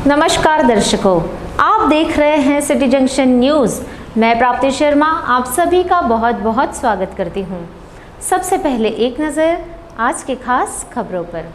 नमस्कार दर्शकों, आप देख रहे हैं सिटी जंक्शन न्यूज़। मैं प्राप्ति शर्मा आप सभी का बहुत बहुत स्वागत करती हूं। सबसे पहले एक नज़र आज के खास खबरों पर।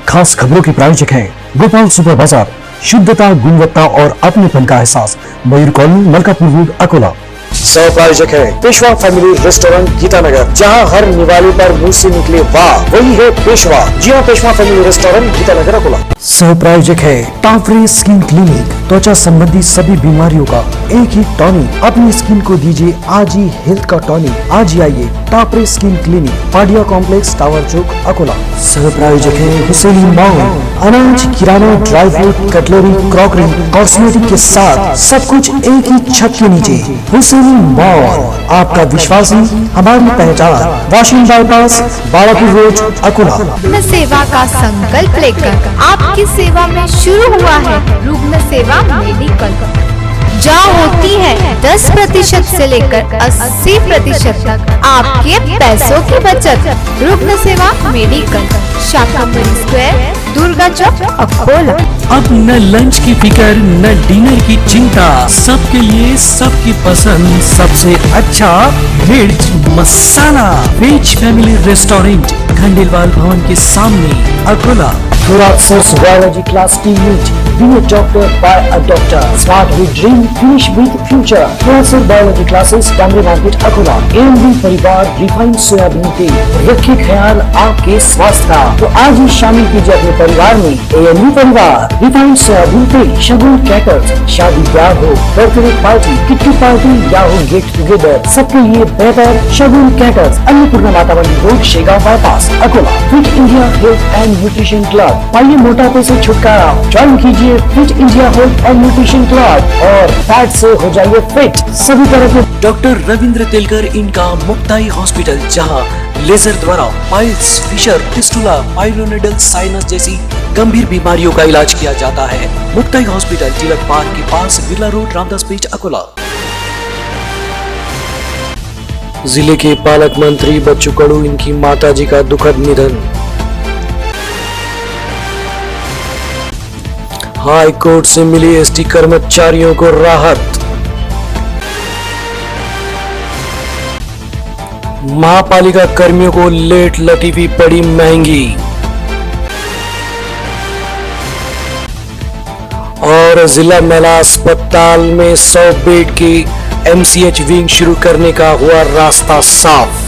खास खबरों के प्रायोजक हैं गोपाल सुपर बाजार, शुद्धता, गुणवत्ता और अपनेपन का एहसास, मयूर कॉलोनी, मलकापुर रोड, अकोला। सह प्रायोजक है पेशवा फैमिली रेस्टोरेंट, गीतानगर, जहां हर निवाले पर मुंह से निकले वाह वही है पेशवा। जी हाँ, पेशवा फैमिली रेस्टोरेंट, गीतानगर, अकोला। सह प्रायोजक है टाफरे स्किन क्लिनिक, त्वचा संबंधी सभी बीमारियों का एक ही टॉनिक। अपनी स्किन को दीजिए आज ही हेल्थ का टॉनिक। आज ही आइए Tafre skin clinic, Padia complex, tower चौक, अकोला। सह प्रायोजक है हुसैनी मॉल, अनाज, किराना, dry fruit, cutlery, crockery, cosmetic के साथ सब कुछ एक ही छत के नीचे। हुसैनी मॉल, आपका विश्वास ही हमारी पहचान। Washing bypass, Balapur road, Akola. रुग्ण सेवा का संकल्प लेकर आपकी सेवा में शुरू हुआ है रुग्ण सेवा मेडिकल, जहाँ होती है 10% से लेकर 80% तक आपके पैसों की बचत। रुग्ण सेवा मेडिकल, शाकंभरी स्क्वायर, दुर्गा चौक, अकोला। अब न लंच की फिकर न डिनर की चिंता, सबके लिए सबकी पसंद सबसे अच्छा मिर्च मसाला। वेज फैमिली रेस्टोरेंट, खंडेलवाल भवन के सामने, Akola. Thoraxis biology class T unit, be a doctor by a doctor. Start with dream, finish with future. Thoraxis biology classes, Tamri Market, Akola. AMD परिवार रिफाइंड सोयाबीन तेल, रखिए ख्याल आपके स्वास्थ्य का। तो आज ही शामिल कीजिए अपने परिवार में AMD परिवार रिफाइंड सोयाबीन तेल। शगुन कैटर्स, शादी ब्याह हो, बर्थडे पार्टी, किट्टी पार्टी या हो गेट टुगेदर, सबके लिए बेहतर शगुन कैटर्स। अन्नपूर्णा माता मंदिर road, Shegaon bypass, Akola. Fit India health and nutrition club, पाइए मोटापे से छुटकारा। ज्वाइन कीजिए fit India health and nutrition club और फैट से हो जाइए फिट। सभी तरह के डॉक्टर रविंद्र तेलकर इनका मुक्ताई हॉस्पिटल, जहां लेजर द्वारा पाइल्स, फिशर, फिस्टुला, पाइलोनेडल साइनस जैसी गंभीर बीमारियों का इलाज किया जाता है। मुक्ताई हॉस्पिटल, तिलक पार्क के पास, बिरला रोड, रामदासपेट, अकोला। जिले के पालक मंत्री बच्चू कडू, इनकी माताजी का दुखद निधन। हाई कोर्ट से मिली एसटी कर्मचारियों को राहत। महापालिका कर्मियों को लेट लतीफी पड़ी महंगी। और जिला महिला अस्पताल में 100 बेड की MCH विंग शुरू करने का हुआ रास्ता साफ।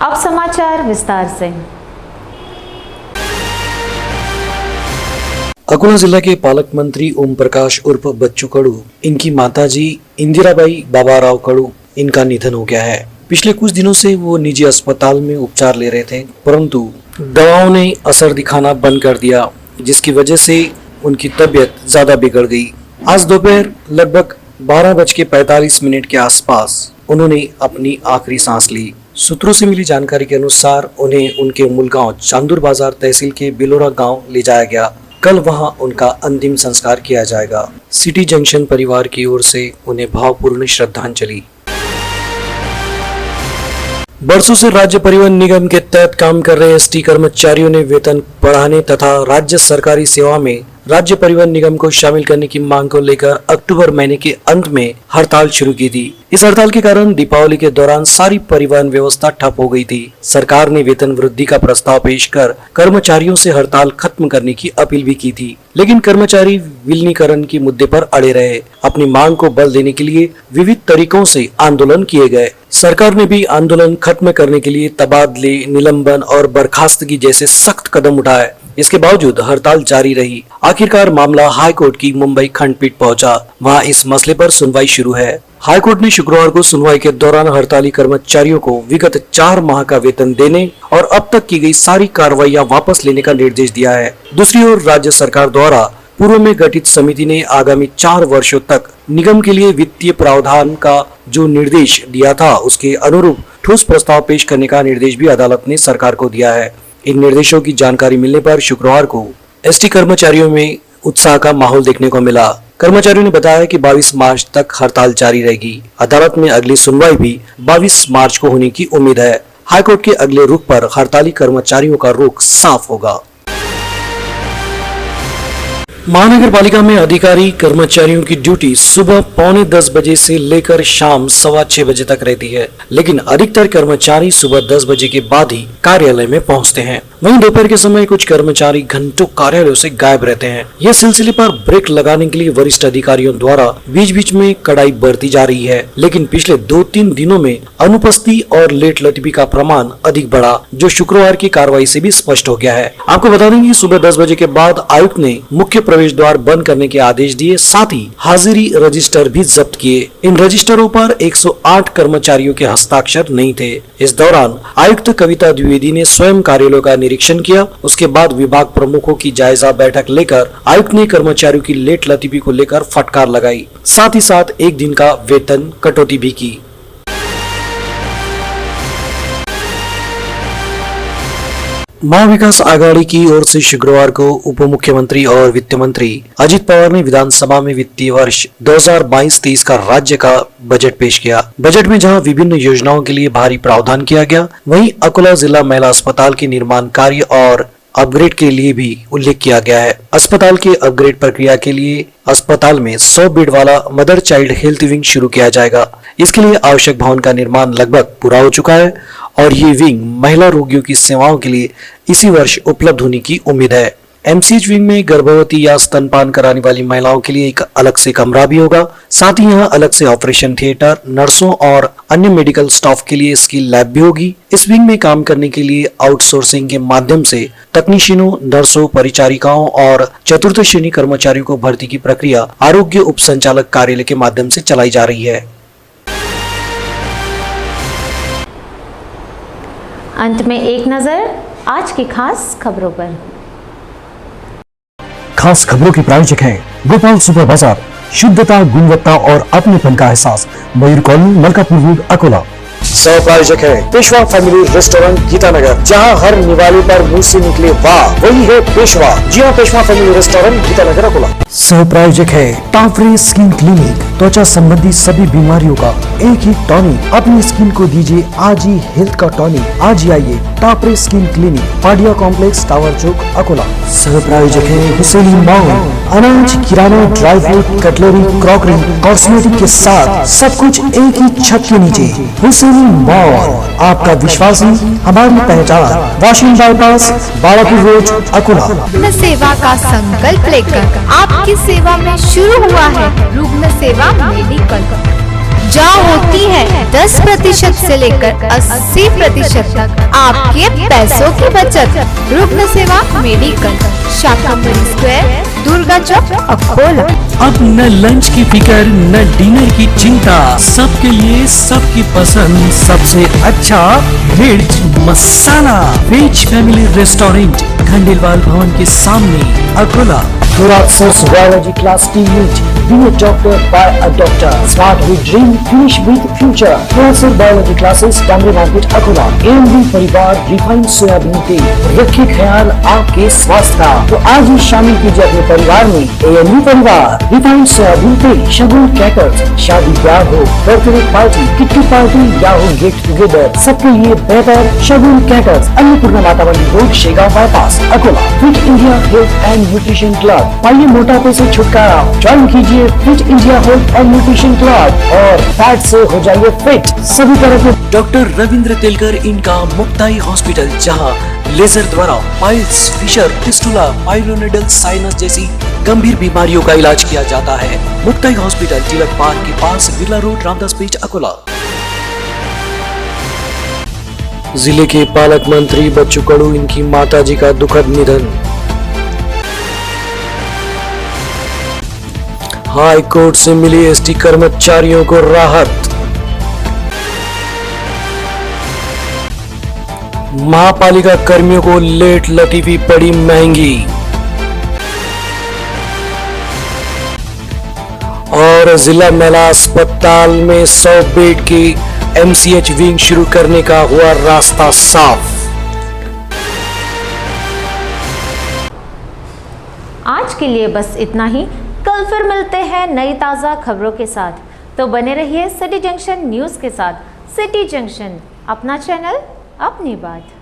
अब समाचार विस्तार से। अकोला जिला के पालक मंत्री ओम प्रकाश उर्फ बच्चू कडू, इनकी माताजी इंदिराबाई बाबाराव कडू, इनका निधन हो गया है। पिछले कुछ दिनों से वो निजी अस्पताल में उपचार ले रहे थे, परंतु दवाओं ने असर दिखाना बंद कर दिया, जिसकी वजह से उनकी तबीयत ज्यादा बिगड़ गई। आज दोपहर लगभग 12:45 के आसपास उन्होंने अपनी आखिरी सांस ली। सूत्रों से मिली जानकारी के अनुसार उन्हें उनके मूल गांव चांदूर बाजार तहसील के बिलोरा गांव ले जाया गया। कल वहां उनका अंतिम संस्कार किया जाएगा। सिटी जंक्शन परिवार की ओर से उन्हें भावपूर्ण श्रद्धांजलि। बरसों से राज्य परिवहन निगम के तहत काम कर रहे एसटी कर्मचारियों ने वेतन बढ़ाने तथा राज्य सरकारी सेवा में राज्य परिवहन निगम को शामिल करने की मांग को लेकर अक्टूबर महीने के अंत में हड़ताल शुरू की थी। इस हड़ताल के कारण दीपावली के दौरान सारी परिवहन व्यवस्था ठप हो गई थी। सरकार ने वेतन वृद्धि का प्रस्ताव पेश कर कर्मचारियों से हड़ताल खत्म करने की अपील भी की थी, लेकिन कर्मचारी विलीनीकरण के मुद्दे पर अड़े रहे। अपनी मांग को बल देने के लिए विविध तरीकों से आंदोलन किए गए। सरकार ने भी आंदोलन खत्म करने के लिए तबादले, निलंबन और बर्खास्तगी जैसे सख्त कदम उठाए। इसके बावजूद हड़ताल जारी रही। आखिरकार मामला हाई कोर्ट की मुंबई खंडपीठ पहुंचा। वहां इस मसले पर सुनवाई शुरू है। हाई कोर्ट ने शुक्रवार को सुनवाई के दौरान हड़ताली कर्मचारियों को विगत 4 माह का वेतन देने और अब तक की गई सारी कार्रवाइयां वापस लेने का निर्देश दिया है। दूसरी ओर राज्य सरकार द्वारा पूर्व में गठित समिति ने आगामी 4 वर्षों तक निगम के लिए वित्तीय प्रावधान का जो निर्देश दिया था, उसके अनुरूप ठोस प्रस्ताव पेश करने का निर्देश भी अदालत ने सरकार को दिया है। इन निर्देशों की जानकारी मिलने पर शुक्रवार को एसटी कर्मचारियों में उत्साह का माहौल देखने को मिला। कर्मचारियों ने बताया कि 22 मार्च तक हड़ताल जारी रहेगी। अदालत में अगली सुनवाई भी 22 मार्च को होने की उम्मीद है। हाईकोर्ट के अगले रुख पर हड़ताली कर्मचारियों का रुख साफ होगा। महानगर पालिका में अधिकारी कर्मचारियों की ड्यूटी सुबह 9:45 बजे से लेकर शाम 6:15 बजे तक रहती है, लेकिन अधिकतर कर्मचारी सुबह 10 बजे के बाद ही कार्यालय में पहुंचते हैं। वहीं दोपहर के समय कुछ कर्मचारी घंटों कार्यालयों से गायब रहते हैं। यह सिलसिले पर ब्रेक लगाने के लिए वरिष्ठ अधिकारियों द्वारा बीच बीच में कड़ाई बरती जा रही है, लेकिन पिछले 2-3 दिनों में अनुपस्थिति और लेट लतीफी का प्रमाण अधिक बढ़ा, जो शुक्रवार की कार्रवाई से भी स्पष्ट हो गया है। आपको बता दें कि सुबह 10 बजे के बाद आयुक्त ने मुख्य प्रवेश द्वार बंद करने के आदेश दिए, साथ ही हाजिरी रजिस्टर भी जब्त किए। इन रजिस्टरों पर 108 कर्मचारियों के हस्ताक्षर नहीं थे। इस दौरान आयुक्त कविता द्विवेदी ने स्वयं कार्यालयों का निरीक्षण किया। उसके बाद विभाग प्रमुखों की जायजा बैठक लेकर आयुक्त ने कर्मचारियों की लेट लतीफी को लेकर फटकार लगाई, साथ ही साथ एक दिन का वेतन कटौती भी की। महाविकास आघाड़ी की ओर से शुक्रवार को उप मुख्यमंत्री और वित्त मंत्री अजित पवार ने विधानसभा में वित्तीय वर्ष 2022-23 का राज्य का बजट पेश किया। बजट में जहां विभिन्न योजनाओं के लिए भारी प्रावधान किया गया, वहीं अकोला जिला महिला अस्पताल के निर्माण कार्य और अपग्रेड के लिए भी उल्लेख किया गया है। अस्पताल के अपग्रेड प्रक्रिया के लिए अस्पताल में 100 बेड वाला मदर चाइल्ड हेल्थ विंग शुरू किया जाएगा। इसके लिए आवश्यक भवन का निर्माण लगभग पूरा हो चुका है और ये विंग महिला रोगियों की सेवाओं के लिए इसी वर्ष उपलब्ध होने की उम्मीद है। एमसीएच विंग में गर्भवती या स्तनपान कराने वाली महिलाओं के लिए एक अलग से कमरा भी होगा। साथ ही यहाँ अलग से ऑपरेशन थिएटर, नर्सों और अन्य मेडिकल स्टाफ के लिए स्किल लैब भी होगी। इस विंग में काम करने के लिए आउटसोर्सिंग के माध्यम से तकनीशियनों, नर्सों, परिचारिकाओं और चतुर्थ श्रेणी कर्मचारियों को भर्ती की प्रक्रिया आरोग्य उप संचालक कार्यालय के माध्यम से चलाई जा रही है। अंत में एक नजर आज की खास खबरों पर। खास खबरों के प्रायोजक हैं गोपाल सुपर बाजार, शुद्धता, गुणवत्ता और अपनेपन का एहसास, मयूर कॉलोनी, मलकापुर रोड, अकोला। सह प्रायोजक है पेशवा फैमिली रेस्टोरेंट, गीतानगर, जहां हर निवाले पर मुंह से निकले वाह, वही है पेशवा। जी हां, पेशवा फैमिली रेस्टोरेंट, गीतानगर, अकोला। सह प्रायोजक है टाफरे स्किन क्लिनिक, त्वचा संबंधी सभी बीमारियों का एक ही टॉनिक। अपनी स्किन को दीजिए आज ही हेल्थ का टॉनिक। आज ही आइए Tafre skin clinic, Padia complex, tower चौक, अकोला। सह प्रायोजक है हुसैनी मॉल, अनाज, किराना, dry fruit, cutlery, crockery, cosmetic के साथ सब कुछ एक ही छत के नीचे। हुसैनी मॉल, आपका विश्वास ही हमारी पहचान। Washing bypass, Balapur road, Akola. रुग्ण सेवा का संकल्प लेकर आपकी सेवा में शुरू हुआ है रुग्ण सेवा मेडिकल, जहाँ होती है 10% से लेकर 80% तक आपके पैसों की बचत। रुग्ण सेवा मेडिकल, शाकंभरी स्क्वायर, दुर्गा चौक, अकोला। अब न लंच की फिकर, न डिनर की चिंता, सबके लिए सबकी पसंद सबसे अच्छा वेज मसाला। वेज फैमिली रेस्टोरेंट, खंडेलवाल भवन के सामने, Akola. Thoraxis biology class T unit, be a doctor by a doctor. Start with dream, finish with future. Thoraxis biology classes, Tamri Market, Akola. AMD परिवार रिफाइंड सोयाबीन तेल, रखे ख्याल आपके स्वास्थ्य का, तो आज ही शामिल कीजिए अपने परिवार में AMD परिवार रिफाइंड सोयाबीन तेल। शगुन क्रैकर्स, शादी ब्याह हो, बर्थडे पार्टी, किट्टी पार्टी या हो गेट टुगेदर, सबके लिए बेहतर शगुन क्रैकर्स। अन्नपूर्णा माता मंदिर road, Shegaon bypass, Akola. Fit India health and nutrition club, पाइए मोटापे से छुटकारा। ज्वाइन कीजिए fit India health and nutrition club और फैट से हो जाइए फिट। सभी तरह के डॉक्टर रविंद्र तेलकर, इनका मुक्ताई हॉस्पिटल, जहां लेजर द्वारा पाइल्स, फिशर, फिस्टुला, पाइलोनेडल साइनस जैसी गंभीर बीमारियों का इलाज किया जाता है। मुक्ताई हॉस्पिटल, तिलक पार्क के पास, बिरला रोड, रामदास पेट, अकोला। जिले के पालक मंत्री बच्चू कडू, इनकी माताजी का दुखद निधन। हाई कोर्ट से मिली एसटी कर्मचारियों को राहत। महापालिका कर्मियों को लेट लतीफी पड़ी महंगी। और जिला महिला अस्पताल में 100 बेड की एमसीएच विंग शुरू करने का हुआ रास्ता साफ। आज के लिए बस इतना ही। कल फिर मिलते हैं नई ताज़ा खबरों के साथ, तो बने रहिए सिटी जंक्शन न्यूज़ के साथ। सिटी जंक्शन, अपना चैनल, अपनी बात।